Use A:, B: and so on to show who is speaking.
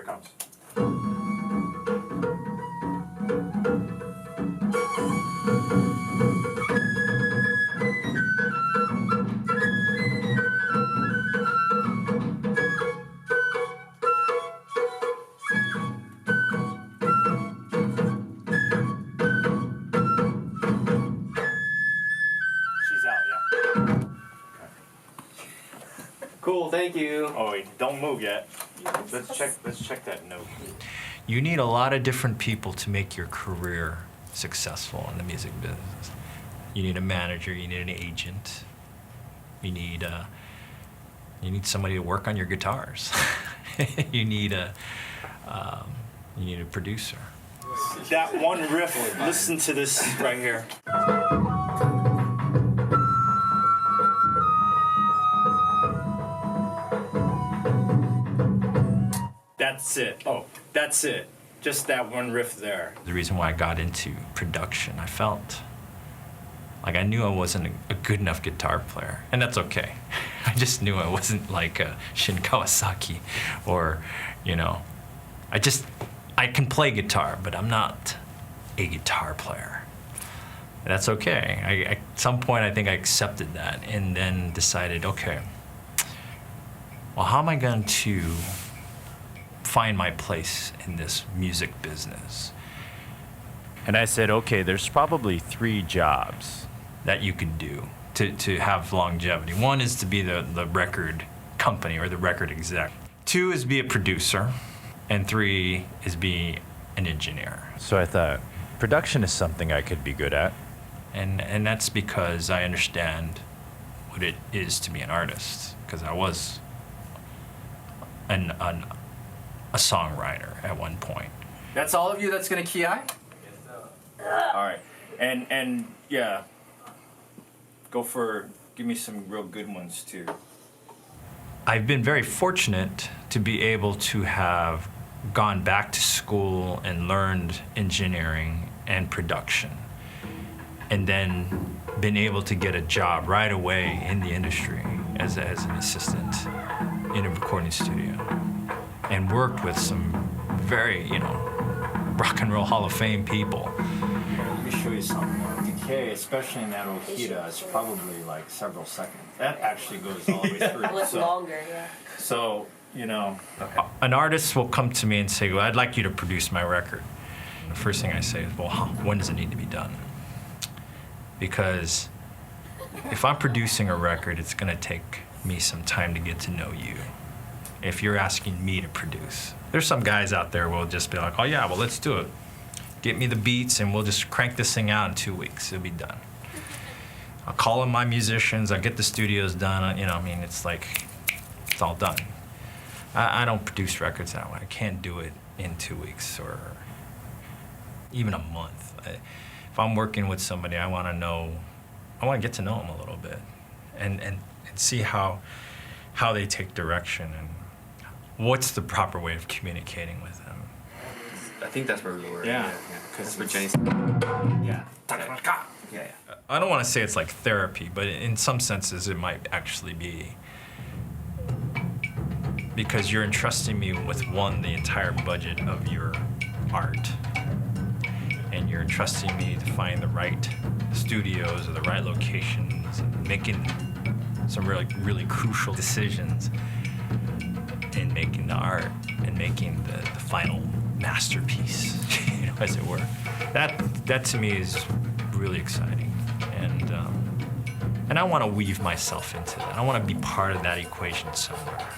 A: Here it comes.
B: Cool, thank you.
A: Oh wait, don't move yet. Let's check that note.
C: You need a lot of different people to make your career successful in the music business. You need a manager, you need an agent, you need somebody to work on your guitars. you need a producer.
A: That one riff, listen to this right here. That's it. Oh, that's it. Just that one riff there.
C: The reason why I got into production, I felt like I knew I wasn't a good enough guitar player, and that's okay. I just knew I wasn't like a Shin Kawasaki or, I can play guitar, but I'm not a guitar player. And that's okay. At some point, I think I accepted that and then decided, okay, well, how am I going to find my place in this music business?
D: And I said, okay, there's probably 3 jobs
C: that you can do to have longevity. One is to be the record company or the record exec. 2 is be a producer. And 3 is be an engineer.
D: So I thought, production is something I could be good at.
C: And that's because I understand what it is to be an artist. Because I was a songwriter at one point.
B: That's all of you that's gonna key eye?
A: All right, and yeah, give me some real good ones too.
C: I've been very fortunate to be able to have gone back to school and learned engineering and production, and then been able to get a job right away in the industry as an assistant in a recording studio, and worked with some very, rock and roll Hall of Fame people.
A: Let me show you something. Decay, especially in that Okita, is probably like several seconds. That actually goes all the way through.
E: It's longer, yeah.
A: So,
C: An artist will come to me and say, well, I'd like you to produce my record. The first thing I say is, well, when does it need to be done? Because if I'm producing a record, it's going to take me some time to get to know you. If you're asking me to produce. There's some guys out there who will just be like, oh yeah, well, let's do it. Get me the beats and we'll just crank this thing out in 2 weeks. It'll be done. I'll call in my musicians, I'll get the studios done, it's like, it's all done. I don't produce records that way. I can't do it in 2 weeks or even a month. If I'm working with somebody, I want to get to know them a little bit and see how they take direction and what's the proper way of communicating with them.
B: I think that's where we were.
A: Yeah.
B: That's what Jenny said.
A: yeah.
B: Yeah.
C: I don't want to say it's like therapy, but in some senses it might actually be, because you're entrusting me with the entire budget of your art, and you're entrusting me to find the right studios or the right locations and making some really, really crucial decisions in making the art and making the final masterpiece, as it were. That to me is really exciting, and I want to weave myself into that. I want to be part of that equation somewhere.